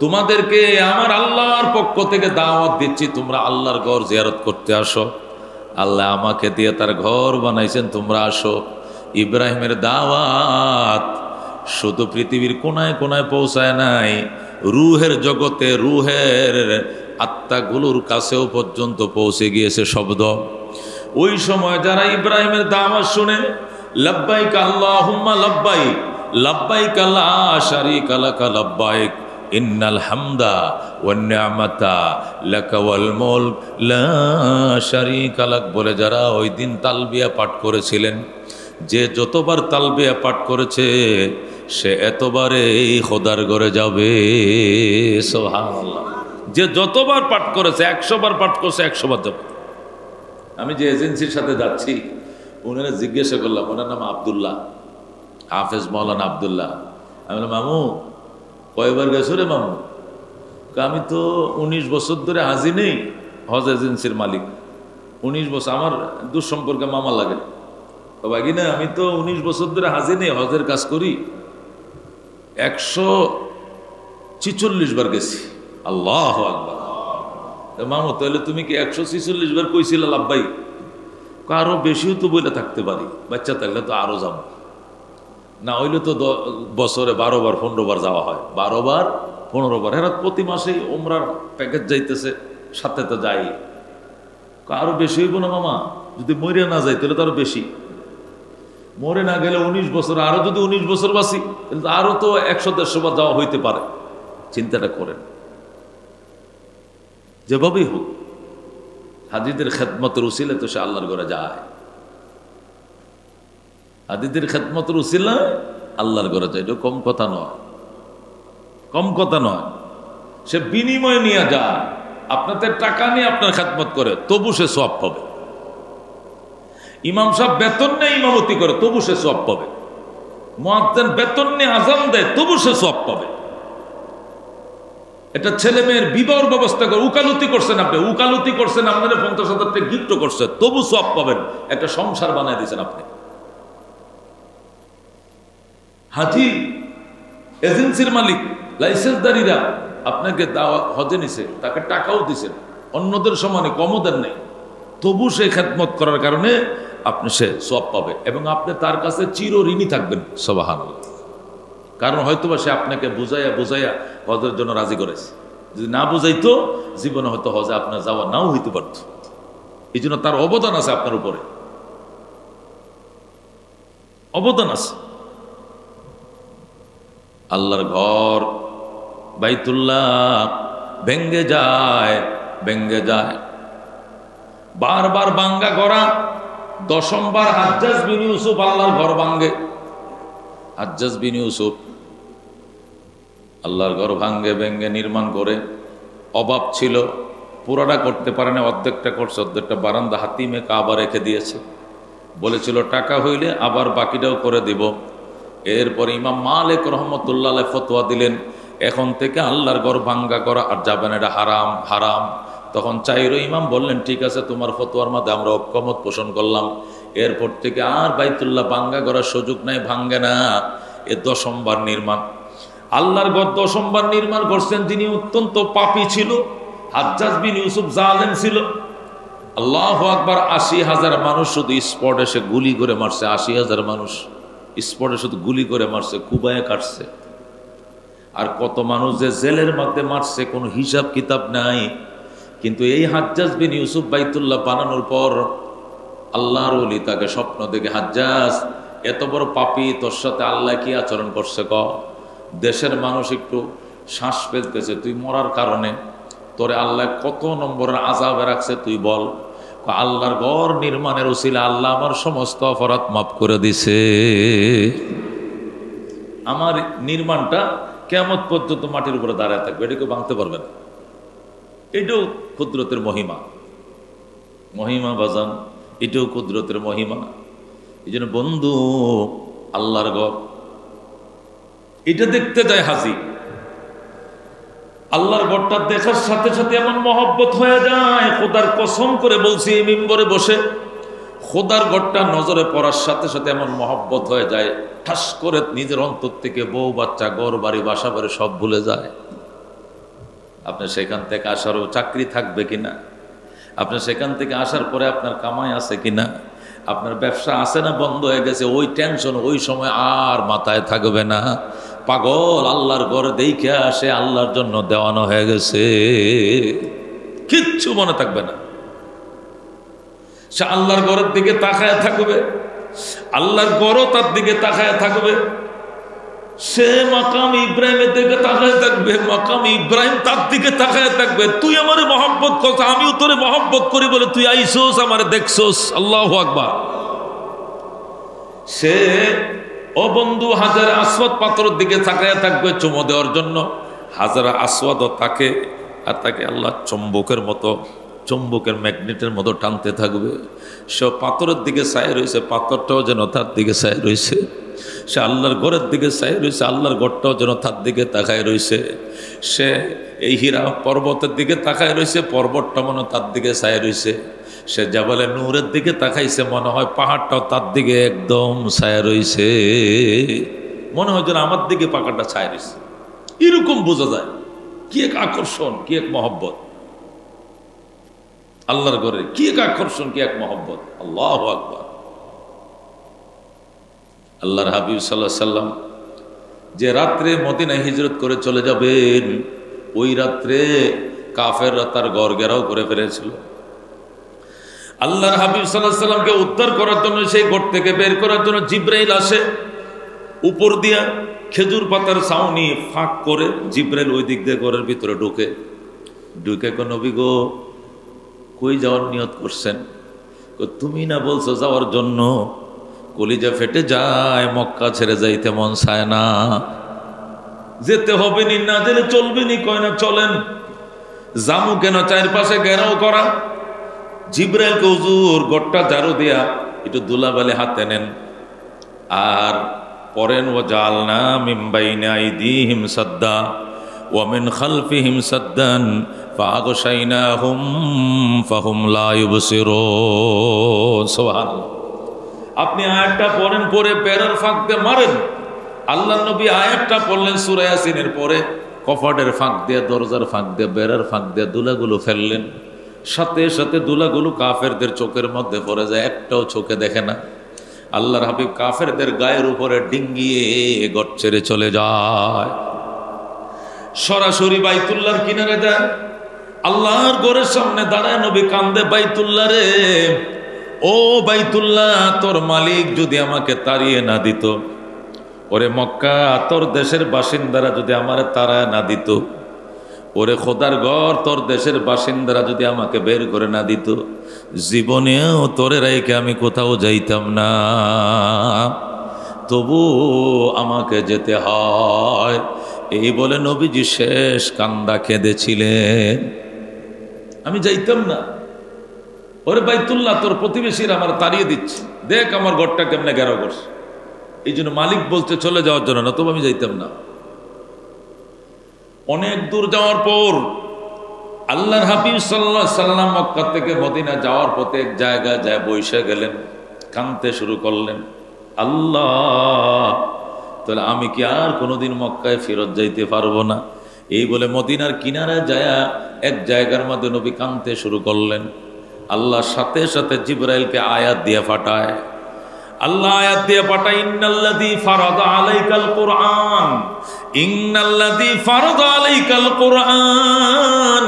তোমাদেরকে আমার আল্লাহর পক্ষ থেকে দাওয়াত দিচ্ছি, তোমরা আল্লাহর ঘর জিয়ারত করতে আসো। আল্লাহ আমাকে দিয়ে তার ঘর বানাইছেন, তোমরা আসো। ইব্রাহিমের দাওয়াত শুধু পৃথিবীর কোনায় কোনায় পৌঁছায় নাই, রুহের জগতে, রুহের আত্মাগুলোর কাছেও পর্যন্ত পৌঁছে গিয়েছে শব্দ। ওই সময় যারা ইব্রাহিমের দাওয়াত শুনে লব্বাইক আল্লাহুম্মা লব্বাইক, লব্বাইক লা শারীকা লাকা লব্বাইক, ইন্নাল হামদা ওয়ান নি'মাতা লাকা ওয়াল মুলক লা শারীকা লাক বলে যারা ওই দিন তালবিয়া পাঠ করেছিলেন, যে যতবার তালবিয়া পাঠ করেছে সে এতবারে খোদার ঘরে যাবে। সুবহানাল্লাহ। যে যতবার পাঠ করেছে, 100 বার পাঠ করছে, 100 বার যাবে। আমি যে এজেন্সির সাথে যাচ্ছি, ওনারা জিজ্ঞাসা করলাম, ওনার নাম আব্দুল্লাহ, হাফেজ মৌলানা আব্দুল্লাহ। আমি বললাম মামু কয়বার গেছো রে মামু? আমি তো 19 বছর ধরে হাজি নেই, হজ এজেন্সির মালিক। 19 বছর, আমার দুঃসম্পর্কে মামা লাগে বাকি না, আমি তো 19 বছর ধরে হাজি নেই, হজের কাজ করি, 146 বার গেছি। আল্লাহু আকবার। মামু তাহলে তুমি কি 146 বার কইছিল লাব্বাই? আরো বেশিও তো বলে থাকতে পারি, বাচ্চা থাকলে তো আরো যাবো, না হইলে তো বছরে 12 বার 15 বার যাওয়া হয়, 12 বার 15 বার। এরা প্রতি মাসেই ওমরার প্যাকেজ যাইতেছে, সাথে তো যাই, আরো বেশি হইব না মামা? যদি মরে না যায় তাহলে তো আরো বেশি, মরে না গেলে 19 বছর, আরো যদি 19 বছর বাঁচি তাহলে তো আরো তো 100-150 বার যাওয়া হইতে পারে। চিন্তাটা করেন, যেভাবেই হোক হাজিদের খেদমতের উসিলে তো সে আল্লাহর ঘরে যায়। হাজিদের খেদমতের উসিলা আল্লাহর ঘরে যায়, এটা কম কথা নয়, কম কথা নয়। সে বিনিময় নিয়ে যায়, আপনাদের টাকা নিয়ে আপনার খেদমত করে, তবু সে সওয়াব পাবে। ইমাম সাহেব বেতন নিয়ে ইমামতি করে, তবু সে সওয়াব পাবে। মুয়াজ্জিন বেতন নিয়ে আযান দেয়, তবু সে সওয়াব পাবে। এটা ছেলে মেয়ের বিবাহর ব্যবস্থা করে, উকালতি করছেন আপনি, উকালতি করছেন, আপনারা 50,000 টাকা গিফট করছে, তবু সওয়াব পাবেন। একটা সংসার বানায় দিয়েছেন আপনি। হাজি এজেন্সির মালিক, লাইসেন্সদারীরা আপনাকে হজে নিছে, তাকে টাকাও দিছেন, অন্যদের সমানে কমও দেন নাই, তবু সে খেদমত করার কারণে আপনি সে সওয়াব পাবে এবং আপনি তার কাছে চিরঋণী থাকবেন। সুবহানাল্লাহ। কারণ হয়তোবা সে আপনাকে বুঝাইয়া বুঝাইয়া হজের জন্য রাজি করেছে, যদি না বুঝাইতো জীবনে হয়তো হজে আপনার যাওয়া নাও হইতে পারত। এই জন্য তার অবদান আছে আপনার উপরে, অবদান আছে। আল্লাহর ঘর বাইতুল্লাহ ভেঙ্গে যায়, ভেঙ্গে যায়, বারবার ভাঙ্গা করা। 10বার হাজ্জাজ বিন ইউসুফ আল্লাহর ঘর ভাঙ্গে। হাজ্জাজ বিন ইউসুফ আল্লাহর ঘর ভাঙ্গে ভেঙ্গে নির্মাণ করে, অভাব ছিল, পুরাটা করতে পারে না, অর্ধেকটা করছে, অর্ধেকটা বারান্দা হাতিমে কাবা রেখে দিয়েছে, বলেছিল টাকা হইলে আবার বাকিটাও করে দিব। এরপর ইমাম মালিক রহমতুল্লাহ আলাইহি ফতোয়া দিলেন, এখন থেকে আল্লাহর ঘর ভাঙ্গা করা আর যাবে না, এটা হারাম, হারাম। তখন চাইরো ইমাম বললেন, ঠিক আছে, তোমার ফতোয়ার মধ্যে আমরা ঐকমত পোষণ করলাম। এরপর থেকে আর বাইতুল্লাহ ভাঙ্গা করার সুযোগ নাই, ভাঙ্গে না। এ 10বার নির্মাণ, আল্লাহর ঘর 10বার নির্মাণ করছেন। তিনি অত্যন্ত পাপী ছিল, হাজ্জাজ বিন ইউসুফ জালেম ছিল। আল্লাহু আকবার। 80,000 মানুষ শুধু স্পটে সে গুলি করে মারছে, 80,000 মানুষ স্পটে শুধু গুলি করে মারছে, কুবায় কাটছে। আর কত মানুষ যে জেলের মধ্যে মারছে কোনো হিসাব কিতাব নাই। কিন্তু এই হাজ্জাজ বিন ইউসুফ বাইতুল্লাহ বানানোর পর আল্লাহর ওলি তাকে স্বপ্ন দেখে, হাজ্জাজ এত বড় পাপী, তোর সাথে আল্লাহ কি আচরণ করছে ক? দেশের মানুষ একটু শ্বাস ফেলতেছে, তুই মরার কারণে তোরে আল্লাহ কত নম্বরের আযাবে রাখছে তুই বল। আল্লাহর ঘর নির্মাণের উসিলা আল্লাহ আমার সমস্ত অপরাধ মাফ করে দিছে। আমার নির্মাণটা কিয়ামত পর্যন্ত মাটির উপরে দাঁড়ায় থাকবে, এটা কেউ ভাঙতে পারবে না। এটাও কুদরতের মহিমা, মহিমা বাজান, এটাও কুদরতের মহিমা। এই জন্য বন্ধু, আল্লাহর ঘর এটা দেখতে যায় হাজি, আল্লাহর ঘরটা দেখার সাথে সাথে এমন মহব্বত হয়ে যায়, খোদার কসম করে বলছি এই মিম্বরে বসে, খোদার ঘরটা নজরে পড়ার সাথে সাথে এমন মহব্বত হয়ে যায়, ঠাস করে নিজের অন্তর থেকে বউ বাচ্চা ঘর বাড়ি বাসা বাড়ি সব ভুলে যায়। আপনার সেখান থেকে আসারও চাকরি থাকবে কিনা, আপনার সেখান থেকে আসার পরে আপনার কামাই আছে কিনা, আপনার ব্যবসা আছে না বন্ধ হয়ে গেছে, ওই টেনশন ওই সময় আর মাথায় থাকবে না। পাগল আল্লাহর ঘরে দেখে আসে আল্লাহর জন্য দেওয়ানো হয়ে গেছে, কিচ্ছু মনে থাকবে না। সে আল্লাহর ঘরের দিকে তাকায় থাকবে, আল্লাহর ঘরও তার দিকে তাকায় থাকবে। সে মাকাম ইব্রাহিমের দিকে তাকায় থাকবে, মাকাম ইব্রাহিম তার দিকে তাকায় থাকবে। তুই আমারে মহব্বত করছ, আমিও তোরে মহব্বত করি বলে তুই আইসোস, আমারে দেখছোস। আল্লাহু আকবার। সে ও বন্ধু হাজার আসওয়াদ পাথরের দিকে তাকায় থাকবে চুমো দেওয়ার জন্য। হাজার আসওয়াদও তাকে, আর তাকে আল্লাহ চুম্বকের মতো, চুম্বকের ম্যাগনেটের মতো টানতে থাকবে। সে পাথরের দিকে চায় রয়েছে, পাথরটাও যেন তার দিকে চায় রয়েছে। সে আল্লাহর ঘরের দিকে চায় রয়েছে, আল্লাহর ঘরটাও যেন তার দিকে তাকায় রয়েছে। সে এই হীরা পর্বতের দিকে তাকায় রয়েছে, পর্বতটা মনে তার দিকে চায় রয়েছে। সে জাবালে নূরের দিকে তাকাইছে, মনে হয় পাহাড়টাও তার দিকে একদম ছায়া রয়েছে, মনে হয় যেন আমার দিকে পাহাড়টা ছায়া রয়েছে। এরকম বোঝা যায় কি এক আকর্ষণ, কি এক মহব্বত আল্লাহর ঘরে, কি এক আকর্ষণ, কি এক মহব্বত। আল্লাহু আকবার। আল্লাহর হাবিব সাল্লাল্লাহু আলাইহি সাল্লাম যে রাত্রে মদিনায় হিজরত করে চলে যাবেন, ওই রাত্রে কাফেররা তার ঘর ঘেরাও করে ফেলেছিল। আল্লাহর হাবিব সাল্লাল্লাহু আলাইহি সাল্লামকে উদ্ধার করার জন্য, সেই ঘর থেকে বের করার জন্য জিবরাইল আসে। উপর দিয়া খেজুর পাতার ছাউনি ফাঁক করে জিবরাইল ওই দিক দিয়ে ঘরের ভিতরে ঢুকে নবী গো, কই যাওয়ার নিয়ত করছেন? তুমি না বলছো যাওয়ার জন্য। কলিজা ফেটে যায়, মক্কা ছেড়ে যাইতে মন চায় না। যেতে হবে নি, না গেলে চলবে নি। কয় না চলেন। জামু কেন? চারপাশে ঘেরাও করা। জিবরাইলকে হুজুর গোট্টা ঝাড়ু দিয়া একটু দুলাবালি হাতে নেন আর পরেন, ও জালনা মিন বাইনা আইদিহিম সাদ্দা ওয়া মিন খালফিহিম সাদ্দান ফাগশাইনাহুম ফাহুম লা ইউবসিরুন। সুবহানাল্লাহ। আপনি আয়াতটা পড়েন, পরে বেড়ার ফাঁক দিয়ে মারেন। আল্লাহ নবী আয়াতটা পড়লেন সূরা ইয়াসিনের পরে, কফাটের ফাঁক দিয়ে, দরজার ফাঁক দিয়ে, বেড়ার ফাঁক দিয়ে দুলাগুলো ফেললেন। সাথে সাথে দুলাগুলো কাফেরদের চোখের মধ্যে পড়ে যায়, একটাও চোখে দেখে না। আল্লাহর হাবিব কাফেরদের গায়ের উপরে ডিঙ্গিয়ে গট ছেড়ে চলে যায়, সরাসরি বাইতুল্লাহর কিনারে যায়। আল্লাহর ঘরের সামনে দাঁড়ায় নবী কান্দে, বাইতুল্লাহ রে, ও বাইতুল্লাহ, তোর মালিক যদি আমাকে তাড়িয়ে না দিত, ওরে মক্কা তোর দেশের বাসিন্দারা যদি আমারে তাড়ায় না দিত, ওরে খোদার ঘর তোর দেশের বাসিন্দারা যদি আমাকে বের করে না দিত, জীবনেও তোরে রাইকে আমি কোথাও যাইতাম না। তবু আমাকে যেতে হয়। এই বলে নবীজি শেষ কান্দা কেঁদেছিলেন। আমি যাইতাম না। ওরে বাইতুল্লাহ, তোর প্রতিবেশীরা আমার তাড়িয়ে দিচ্ছে, দেখ আমার ঘরটা কেমনে ঘেরাও করছে। এই জন্য মালিক বলতে চলে যাওয়ার জন্য, না তবু আমি যাইতাম না। অনেক দূর যাওয়ার পর আল্লাহর হাবিব সাল্লাল্লাহু আলাইহি সাল্লাম মক্কা থেকে মদিনা যাওয়ার পথে এক জায়গায় যায় বসে গেলেন, কাঁদতে শুরু করলেন। আল্লাহ, তাহলে আমি কি আর কোনোদিন মক্কায় ফেরত যাইতে পারবো না? এই বলে মদিনার কিনারে যায় এক জায়গার মধ্যে নবী কাঁদতে শুরু করলেন। আল্লাহ সাথে সাথে জিবরাইলকে আয়াত দিয়ে পাঠায়। আল্লাহ আয়াত দিয়ে পাঠায়, ইন্নাল্লাযী ফারাদা আলাইকাল কুরআন, ইন্নাল্লাযী ফারাদা আলাইকাল কুরআন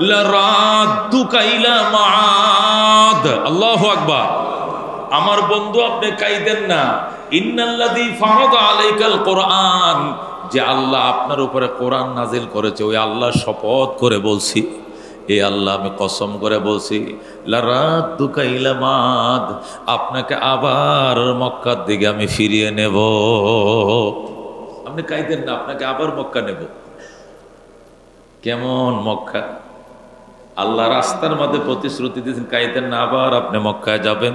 লারাদ্দুকা ইলা মাআদ। আল্লাহু আকবার। আমার বন্ধু, আপনি কাইদেন না। ইন্নাল্লাযী ফারাদা আলাইকাল কুরআন, যে আল্লাহ আপনার উপরে কোরআন নাজিল করেছে, ওই আল্লাহ শপথ করে বলছি, এ আল্লাহ আমি কসম করে বলছি, লারাদ্দুকা ইলা মাআদ, আপনাকে আবার মক্কার দিকে আমি ফিরিয়ে নেব। আপনি কাইদেন না, আপনাকে আবার মক্কা নেব। কেমন মক্কা? আল্লাহ রাস্তার মধ্যে প্রতিশ্রুতি দিয়েছেন, কাইদেন না, আবার আপনি মক্কায় যাবেন।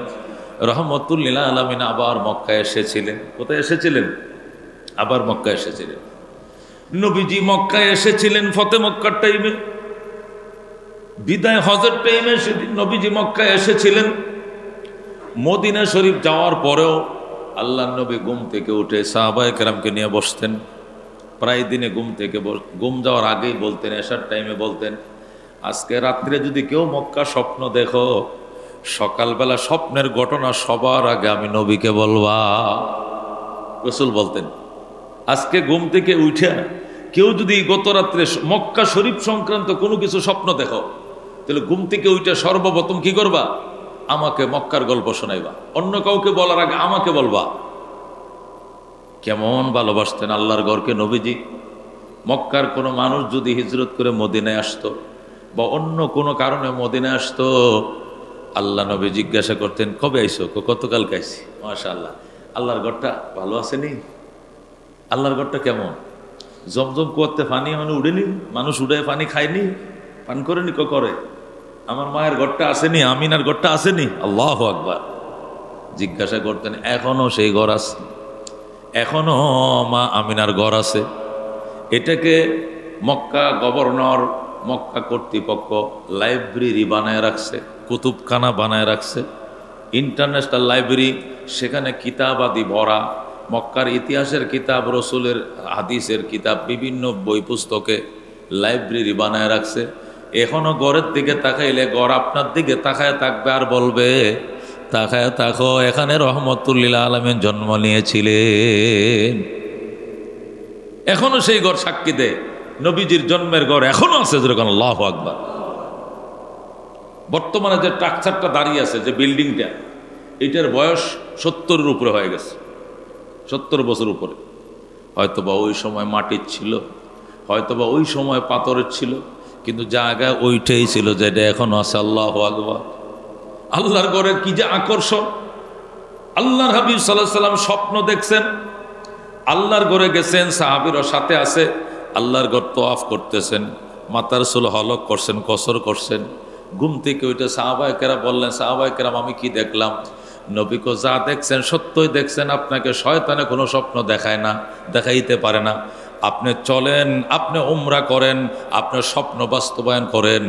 রহমতুল লিল আলামিন আবার মক্কায় এসেছিলেন। কোথায় এসেছিলেন? আবার মক্কায় এসেছিলেন। নবীজি মক্কায় এসেছিলেন ফতে মক্কার টাইমে, বিদায় হজের টাইমে সেদিন নবীজি মক্কায় এসেছিলেন। মদিনা শরীফ যাওয়ার পরেও আল্লাহ নবী ঘুম থেকে উঠে সাহাবায়ে কেরামকে নিয়ে বসতেন। প্রায় দিনে ঘুম যাওয়ার আগেই বলতেন, এশার টাইমে বলতেন, আজকে রাত্রে যদি কেউ মক্কা স্বপ্ন দেখো, সকালবেলা স্বপ্নের ঘটনা সবার আগে আমি নবীকে বলবা। রাসূল বলতেন, আজকে ঘুম থেকে উঠে কেউ যদি গত রাত্রে মক্কা শরীফ সংক্রান্ত কোনো কিছু স্বপ্ন দেখো, তাহলে ঘুম থেকে উঠে সর্বপ্রথম কি করবা? আমাকে মক্কার গল্প শোনাইবা, অন্য কাউকে বলার আগে আমাকে বলবা। কেমন ভালোবাসতেন আল্লাহর ঘরকে নবীজি। মক্কার কোনো মানুষ যদি হিজরত করে মদিনায় আসতো বা অন্য কোনো কারণে মদিনায় আসতো, আল্লাহ নবী জিজ্ঞাসা করতেন, কবে আইসো? গতকালকে আইসি। মাশাআল্লাহ, আল্লাহর ঘরটা ভালো আসেনি? আল্লাহর ঘরটা কেমন? জমজম কুয়াতে পানি মানে উঠেনি? মানুষ উঠে পানি খায়নি? পান করেনি? করে? আমার মায়ের ঘরটা আসেনি? আমিনার ঘরটা আসেনি? আল্লাহু আকবার। জিজ্ঞাসা করতেন, এখনো সেই ঘর আছে, এখনো মা আমিনার ঘর আছে। এটাকে মক্কা গভর্নর, মক্কা কর্তৃপক্ষ লাইব্রেরি বানায় রাখছে, কুতুবখানা বানায় রাখছে, ইন্টারন্যাশনাল লাইব্রেরি। সেখানে কিতাবাদি ভরা, মক্কার ইতিহাসের কিতাব, রসুলের হাদিসের কিতাব, বিভিন্ন বই পুস্তকে লাইব্রেরি বানায় রাখছে। এখনো ঘরের দিকে তাকাইলে ঘর আপনার দিকে তাকায় থাকবে আর বলবে, তাকায় তাকো, এখানে রহমতুল লিল আলামিন জন্ম নিয়েছিলেন। এখনো সেই ঘর সাক্ষী দেয়, নবীজির জন্মের ঘর এখনো আছে। যেরকম আল্লাহু আকবার। বর্তমানে যে স্ট্রাকচারটা দাঁড়িয়ে আছে, যে বিল্ডিংটা, এটার বয়স 70-এর উপরে হয়ে গেছে, 70 বছর উপরে। হয়তোবা ওই সময় মাটির ছিল, হয়তোবা ওই সময় পাথরের ছিল, কিন্তু জায়গা ওইটাই ছিল যেটা এখন আছে। আল্লাহু আকবার। আল্লাহর ঘরের কি যে আকর্ষণ! আল্লাহর হাবিব সাল্লাল্লাহু আলাইহি সাল্লাম স্বপ্ন দেখছেন, আল্লাহর ঘরে গেছেন, সাহাবীরা সাথে আছে, আল্লাহর ঘর তওয়াফ করতেছেন, মাথার চুল হলক করছেন, কসর করছেন। ঘুম থেকে ওইটা সাহাবায়ে কেরাম বললেন, সাহাবায়ে কেরাম আমি কি দেখলাম? নবী কো যা দেখছেন সত্যই দেখছেন, আপনাকে শয়তানে কোনো স্বপ্ন দেখায় না, দেখাইতে পারে না। আপনি চলেন, আপনি উমরা করেন, আপনার স্বপ্ন বাস্তবায়ন করেন,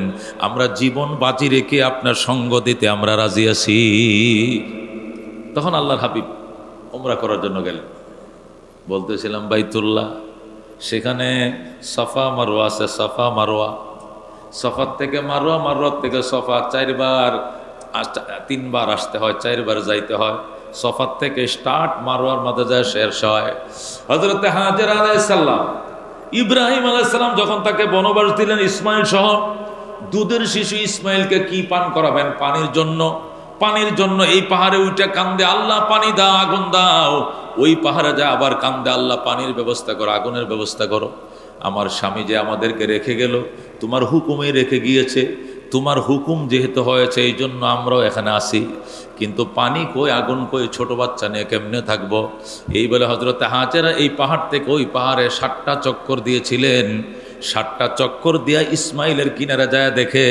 আমরা জীবন বাজি রেখে আপনার সঙ্গ দিতে আমরা রাজি আছি। তখন আল্লাহর হাবিব উমরা করার জন্য গেলেন। বলতেছিলাম বাইতুল্লাহ, সেখানে সাফা মারওয়া আছে, সাফা মারওয়া, সফার থেকে মারওয়া, মারওয়ার থেকে সফা, 3বার আসতে হয়, 4বার যাইতে হয়। সফার থেকে স্টার্ট, মারওয়ার মাঝে যায় শেষ হয়। হযরত হাজেরা আলাইহিস সালাম, ইব্রাহিম আলাইহিস সালাম যখন তাকে বনবাস দিলেন ইসমাইল সহ, দুধের শিশু ইসমাইলকে কি পান করাবেন? পানির জন্য, পানির জন্য এই পাহাড়ে উঠে কান্দে, আল্লাহ পানি দাও, আগুন দাও। ওই পাহাড়ে যায় আবার কান্দে, আল্লাহ পানির ব্যবস্থা করো, আগুনের ব্যবস্থা করো। আমার স্বামী যে আমাদেরকে রেখে গেল, তোমার হুকুমে রেখে গিয়েছে, তোমার হুকুম যেহেতু হয়েছে এই জন্য আমরাও এখানে আসি, কিন্তু পানি কই, আগুন কই, ছোট বাচ্চা নিয়ে কেমনে থাকবো? এই বলে হযরত হাজেরা এই পাহাড় থেকে ওই পাহাড়ে 7টা চক্কর দিয়েছিলেন। 7টা চক্কর দিয়া ইসমাইলের কিনারে যায় দেখে,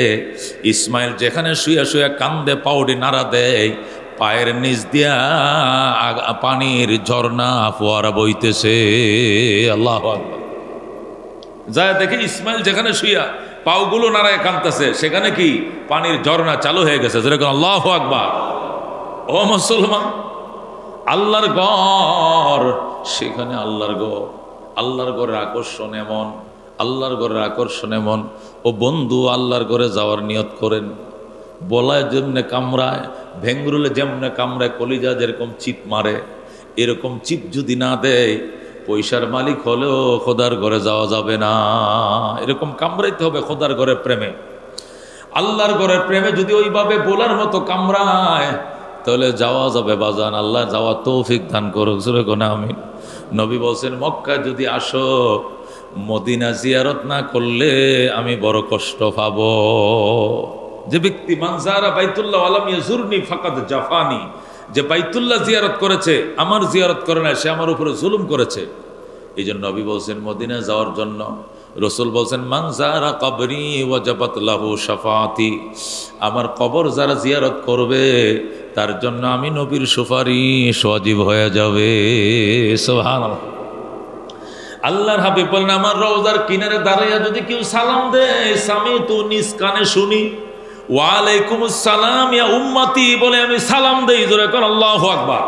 ইসমাইল যেখানে শুয়ে শুয়ে কান্দে, পাউডি নাড়া দেয়, পায়ের নিচ দিয়া পানির ঝর্ণা ফোয়ারা বইতেছে। আল্লাহু আকবার। যায় দেখে ইসমাইল যেখানে শুয়া পাওগুলো নাড়ায় কাঁদতেছে, সেখানে কি পানির ঝর্ণা চালু হয়ে গেছে। যেরকম আল্লাহু আকবার। ও মুসলমান, আল্লাহর ঘর, সেখানে আল্লাহর ঘর, আল্লাহর ঘরের আকর্ষণ এমন, আল্লাহর ঘরের আকর্ষণ এমন। ও বন্ধু, আল্লাহর ঘরে যাওয়ার নিয়ত করেন। বলায় যেমনে কামড়ায়, ভেঙ্গুরুলে যেমনে কামড়ায়, কলিজা যেরকম চিপ মারে, এরকম চিপ যদি না দেয়, পয়সার মালিক হলেও খোদার ঘরে যাওয়া যাবে না। এরকম কামড়াইতে হবে খোদার ঘরের প্রেমে। আল্লাহর ঘরের প্রেমে যদি ওইভাবে বলার মতো কামড়ায়, তাহলে যাওয়া যাবে বাজান। আল্লাহ যাওয়া তৌফিক দান করুক। যেরকম আমি নবী বলছেন, মক্কায় যদি আসো, মদিনা জিয়ারত না করলে আমি বড় কষ্ট পাবো। যে ব্যক্তি মানজারা বাইতুল্লাহ ওয়ালাম ইয়াজুরনি ফাকাদ জাফানি, যে বাইতুল্লাহ জিয়ারত করেছে, আমার জিয়ারত করে না, সে আমার উপরে জুলুম করেছে। এই জন্য নবী বলছেন মদিনা যাওয়ার জন্য। রসুল বলছেন, মান যারা কবরি ওয়াজাবাত লাহু শাফাআতি, আমার কবর যারা জিয়ারত করবে তার জন্য আমি নবীর সুপারিশ ওয়াজিব হয়ে যাবে। সুবহানাল্লাহ। আল্লাহর হাবিব বলেন, আমার রওজার কিনারে দাঁড়াইয়া যদি কেউ সালাম দেয়, সামিতু, নিজ কানে শুনি, ওয়া আলাইকুমুস সালাম ইয়া উম্মতি বলে আমি সালাম দেই। জোরে কর আল্লাহু আকবার।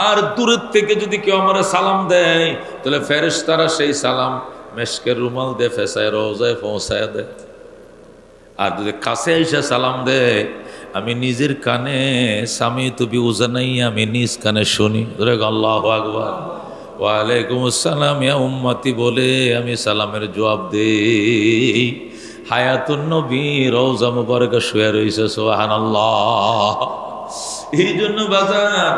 আর দূরের থেকে যদি কেউ আমার সালাম দেয়, তাহলে ফেরেশতারা সেই সালাম মেশকের রুমাল দিয়ে ফেসায় রওজায় পৌঁছায় দেয়। আর যদি কাছে এসে সালাম দেয়, আমি নিজের কানে সামিতু বি উযানাই, আমি নিজ কানে শুনি। জোরে কর আল্লাহু আকবার। ওয়া আলাইকুমুস সালাম ইয়া উম্মতি বলে আমি সালামের জবাব দেই। হায়াতুন নবী রওজা মুবারকে শুয়ে রয়েছে। সুবহানাল্লাহ। এই জন্য বাজার,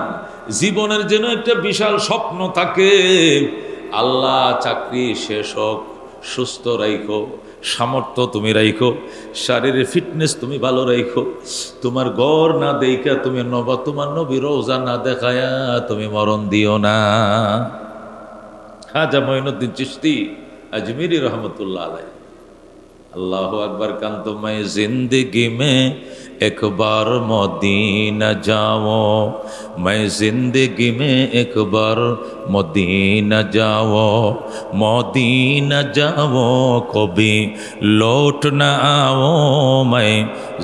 জীবনের যেন একটা বিশাল স্বপ্ন থাকে, আল্লাহ চাকরি শেষ হোক, সুস্থ রাইখো, সামর্থ্য তুমি রাইখো, শারীরিক ফিটনেস তুমি ভালো রাইখো, তোমার ঘর না দেখা তুমি তোমার নবী রওজা না দেখায়া তুমি মরণ দিও না। খাজা মঈনুদ্দিন চিশতি আজমিরি রহমতুল্লাহ আলাইহি। अल्लाह अकबर कन तो मैं जिंदगी में एक बार मदीना जाओ, मैं जिंदगी में एक बार मदीना जाओ, मदीना जाओ कभी लौट न आओ, मैं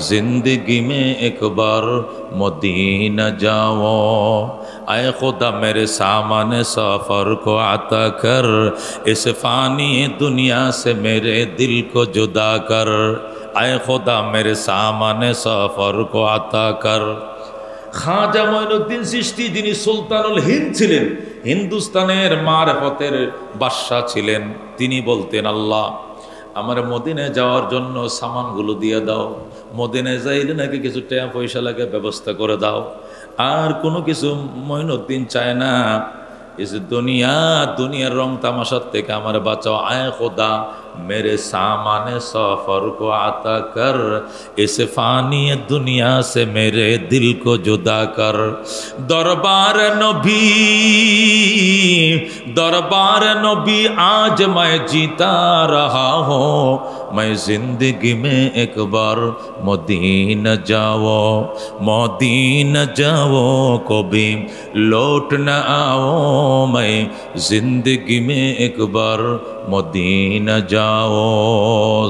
जिंदगी में एक बार मदीना जाओ। आए खुदा मेरे सामाने सफ़र को आता कर, इस फ़ानी दुनिया से मेरे दिल को जुदा कर। आए खुदा मेरे सामाने सफ़र को आता कर। খাজা মঈনুদ্দিন চিশতি, যিনি সুলতানুল হিন্দ ছিলেন, হিন্দুস্তানের মারফতের বাদশা ছিলেন, তিনি বলতেন, আল্লাহ আমার মদিনায় যাওয়ার জন্য সামানগুলো দিয়ে দাও, মদিনায় যাইলে নাকি কিছু টাকা পয়সা লাগে, ব্যবস্থা করে দাও। আর কোনো কিছু মঈনুদ্দিন চায় না। इस दुनियार रंग तमाशार থেকে আমার বাঁচাও। आए खुदा मेरे सामाने सफर को आता कर, इस फानी दुनिया से मेरे दिल को जुदा कर। दरबार नबी आज मैं जीता रहा हूँ, मैं जिंदगी में एक बार मदीना जाओ कभी लौट न आओ, मैं जिंदगी में एक बार मदीना जाओ।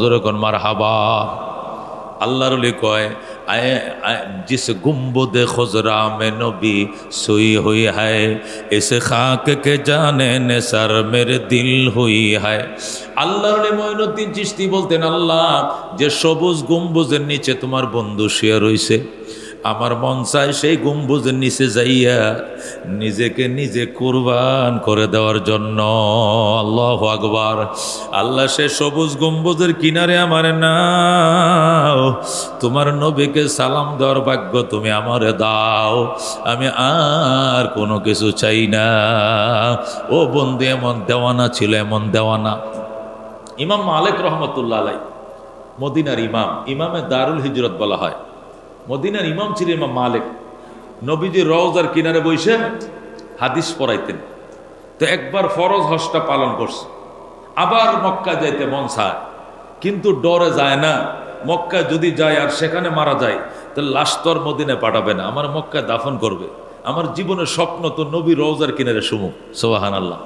जरा कौन मरहबा। अल्लाह रली कहे जिस गुम्बद खुजरा में नबी सोई हुई है, इस खाक के जाने ने सर मेरे दिल हुई है। আল্লাহ মঈনুদ্দিন চিশতি বলতেন, আল্লাহ যে সবুজ গম্বুজের নিচে তোমার বন্ধু শুয়ে রয়েছে, আমার মন চায় সেই গম্বুজের নিচে যাইয়া নিজেকে নিজে কুরবান করে দেওয়ার জন্য। আল্লাহু আকবার। আল্লাহ সে সবুজ গম্বুজের কিনারে আমার নাও, তোমার নবীকে সালাম দেওয়ার ভাগ্য তুমি আমারে দাও, আমি আর কোনো কিছু চাই না। ও বন্ধু, এমন দেওয়ানা ছিল, এমন দেওয়ানা। ইমাম মালিক রহমতুল্লাহ আলাই মদিনার ইমাম, ইমামে দারুল হিজরত বলা হয়। মদিনার ইমাম ছিল ইমাম মালিক। নবীজির রওজার কিনারে বসে হাদিস পড়াইতেন। তো একবার ফরজ হজটা পালন করছে, আবার মক্কা যাইতে মন চায়, কিন্তু ডরে যায় না। মক্কা যদি যায় আর সেখানে মারা যায়, তাহলে লাশ তো আর মদিনায় পাঠাবে না, আমার মক্কায় দাফন করবে। আমার জীবনের স্বপ্ন তো নবী রওজার কিনারে সুমু। সুবহানাল্লাহ।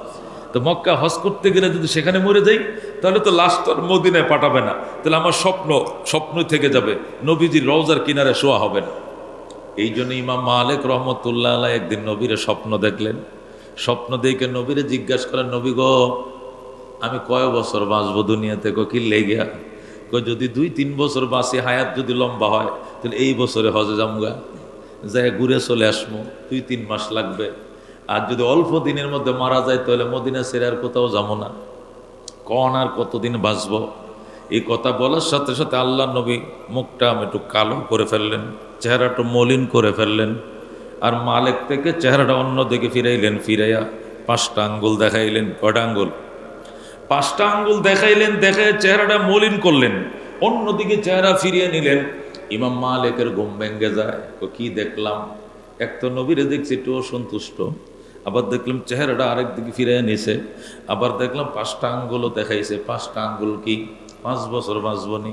তো মক্কা হজ করতে গেলে যদি সেখানে মরে যাই, তাহলে তো লাশ তো আর মদিনায় পাঠাবে না, তাহলে আমার স্বপ্ন থেকে যাবে, নবীজির রওজার কিনারে শোয়া হবে না। এই জন্য ইমাম মালিক রহমতুল্লাহ আলাইহি একদিন নবীরে স্বপ্ন দেখলেন। স্বপ্ন দেখে নবীরে জিজ্ঞাসা করেন, নবী গো, আমি কয় বছর বাঁচবো দুনিয়াতে? কি লেগে? যদি 2-3 বছর বাঁচি, হায়াত যদি লম্বা হয়, তাহলে এই বছরে হজে যামগা, যাই ঘুরে চলে আসবো, 2-3 মাস লাগবে। আর যদি অল্প দিনের মধ্যে মারা যায়, তাহলে মদিনা ছেড়ে আর কোথাও যাবো না, কন আর কতদিন বাঁচবো? এই কথা বলার সাথে সাথে আল্লাহ নবী মুখটা একটু কালো করে ফেললেন, চেহারাটা মলিন করে ফেললেন। আর মালিক থেকে চেহারাটা অন্য দিকে ফিরাইলেন, ফিরাইয়া 5টা আঙ্গুল দেখাইলেন। কয়টা আঙ্গুল? 5টা আঙ্গুল দেখাইলেন, দেখে চেহারাটা মলিন করলেন, অন্যদিকে চেহারা ফিরিয়ে নিলেন। ইমাম মালিকের ঘুম ভেঙে যায়। কি দেখলাম? এক তো নবীরে দেখছি একটু অসন্তুষ্ট, আবার দেখলাম চেহারাটা আরেক দিকে ফিরিয়ে নিছে, আবার দেখলাম 5টা আঙ্গুলও দেখাইছে। 5টা আঙ্গুল কি? 5 বছর বাঁচবনি,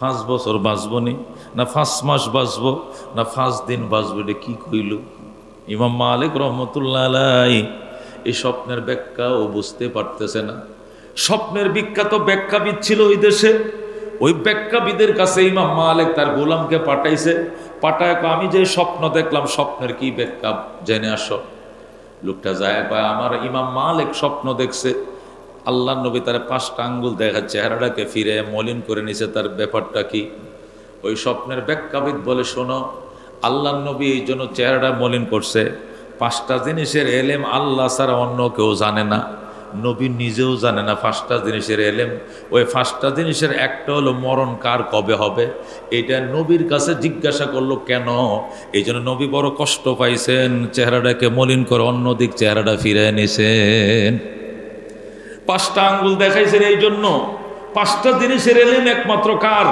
5 বছর বাঁচবনি, না 5 মাস বাঁচবো, না 5 দিন বাঁচবো? এটা কি কইল? ইমাম মালিক রহমতুল্লাহ আলাইহি এই স্বপ্নের ব্যাখ্যাও বুঝতে পারতেছে না। স্বপ্নের বিখ্যাত ব্যাখ্যাবিদ ছিল ওই দেশে। ওই ব্যাখ্যাবিদের কাছে ইমাম মালিক তার গোলামকে পাঠাইছে। পাঠায়, আমি যে স্বপ্ন দেখলাম, স্বপ্নের কি ব্যাখ্যা জেনে আসো। লোকটা যায়, আমার ইমাম মালিক স্বপ্ন দেখছে, আল্লাহ নবী তার 5টা আঙ্গুল দেখা চেহারাটাকে ফিরে মলিন করে নিছে, তার ব্যাপারটা কি? ওই স্বপ্নের ব্যাখ্যাবিদ বলে, শোনো, আল্লাহ নবী এই জন্য চেহারাটা মলিন করছে, 5টা জিনিসের এলেম আল্লাহ ছাড়া অন্য কেউ জানে না, নবী নিজেও জানে না 5টা জিনিসের এলেম। ওই 5টা জিনিসের একটা হলো মরণ কার কবে হবে। এটা নবীর কাছে জিজ্ঞাসা করলো কেন? এই জন্য নবী বড় কষ্ট পাইছেন, চেহারাটাকে মলিন করে অন্যদিক চেহারাটা ফিরে নিছেন। 5টা আঙ্গুল দেখাইছেন এই জন্য। 5টা জিনিসের এলেম একমাত্র কার?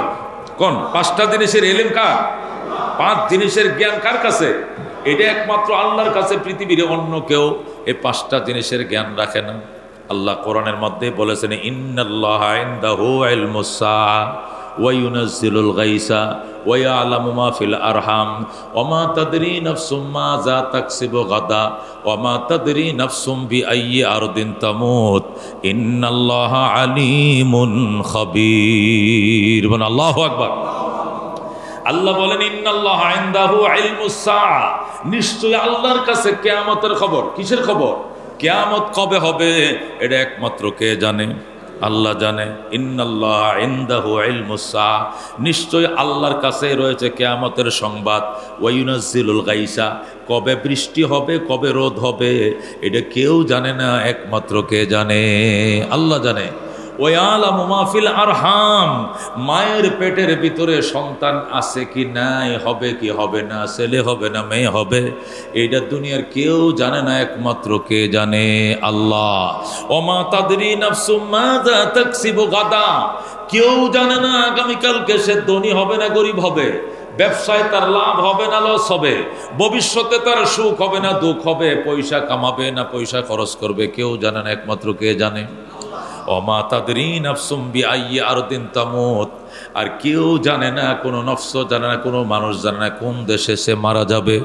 কোন 5টা জিনিসের এলেম কার? 5 জিনিসের জ্ঞান কার কাছে? এটা একমাত্র আল্লাহর কাছে। পৃথিবীর অন্য কেউ এই 5টা জিনিসের জ্ঞান রাখে না। আল্লাহ কোরআনের মধ্যে বলেছেন, ইন্নাল্লাহা ইনদাহু ইলমুস সাআ ওয়া ইউনাজ্জিলুল গায়সা ওয়া ইয়ালামু মা ফিল আরহাম ওয়া মা তাদরি নাফসুম মাযা তাকসিবু গাদা ওয়া মা তাদরি নাফসুম বিআইয়ি আরদিন তামুত ইন্নাল্লাহা আলিমুন খাবীর। বলেন আল্লাহু আকবার। আল্লাহ বলেন, ইন্নাল্লাহা ইনদাহু ইলমুস সাআ, নিশ্চয়ই আল্লাহর কাছে কিয়ামতের খবর। কিসের খবর? কিয়ামত কবে হবে এটা একমাত্র কে জানে? আল্লাহ জানে। ইন্নাল্লাহা ইনদাহু ইলমুস সাআ, নিশ্চয়ই আল্লাহর কাছে রয়েছে কিয়ামতের সংবাদ। ওয়া ইউনাজ্জিলুল গায়সা, কবে বৃষ্টি হবে, কবে রোদ হবে, এটা কেউ জানে না, একমাত্র কে জানে? আল্লাহ জানে। ওয়ালামু মা ফিল আরহাম, মায়ের পেটের ভিতরে সন্তান আছে কি নাই, হবে কি হবে না, ছেলে হবে না মেয়ে হবে, এইটা দুনিয়ার কেউ জানে না, একমাত্র কে জানে? আল্লাহ। ওমা তাদরি নাফসুম মাযা তাকসিবু গাদা, কেউ জানে না আগামীকালকে সে ধনী হবে না গরিব হবে, ব্যবসায় তার লাভ হবে না লস হবে, ভবিষ্যতে তার সুখ হবে না দুঃখ হবে, পয়সা কামাবে না পয়সা খরচ করবে, কেউ জানে না, একমাত্র কে জানে? ওমা তাদরি নাফসুম বিআইয়ি আরদিন তামুত, আর কেউ জানে না, কোনো নফস জানে না, কোনো মানুষ জানে না কোন দেশে সে মারা যাবে,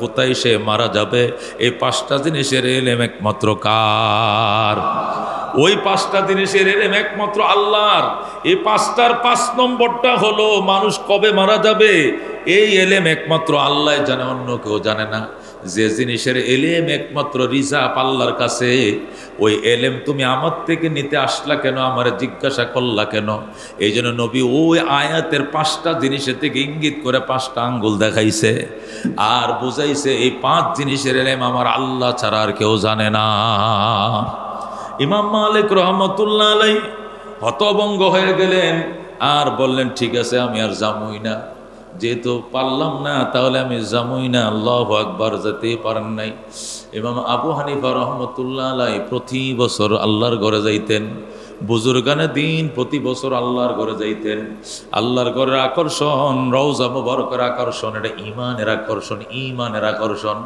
কোথায় সে মারা যাবে। এই পাঁচটা জিনিসের এলেম একমাত্র কার? ওই পাঁচটা জিনিসের এলেম একমাত্র আল্লাহর। এই পাঁচটার 5 নম্বরটা হলো মানুষ কবে মারা যাবে, এই এলেম একমাত্র আল্লাহ জানে, অন্য কেউ জানে না। যে জিনিসের এলেম একমাত্র রিজার্ভ আল্লাহর কাছে, ওই এলেম তুমি আমার থেকে নিতে আসলা কেন, আমার জিজ্ঞাসা করলা কেন? এই জন্য নবী ওই আয়াতের 5টা জিনিসের থেকে ইঙ্গিত করে 5টা আঙ্গুল দেখাইছে আর বুঝাইছে এই 5 জিনিসের এলেম আমার আল্লাহ ছাড়া আর কেউ জানে না। ইমাম মালিক রহমতুল্লাহ আলাইহি হতভম্ব হয়ে গেলেন আর বললেন, ঠিক আছে আমি আর যামই না, যেহেতু পারলাম না তাহলে আমি যামই না। আল্লাহু আকবার, যেতেই পারেন নাই। ইমাম আবু হানিফা রহমতুল্লাহ আলাইহি প্রতি বছর আল্লাহর ঘরে যাইতেন, বুজুর্গানে দিন প্রতি বছর আল্লাহর ঘরে যাইতেন। আল্লাহর ঘরের আকর্ষণ, রওজা মুবারকের আকর্ষণ, এটা ঈমানের আকর্ষণ, ঈমানের আকর্ষণ।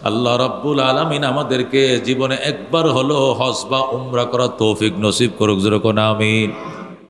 আল্লাহ রাব্বুল আলামিন আমাদেরকে জীবনে একবার হলো হজ বা উমরা করার তৌফিক নসিব করুক, যেরকম আমিন।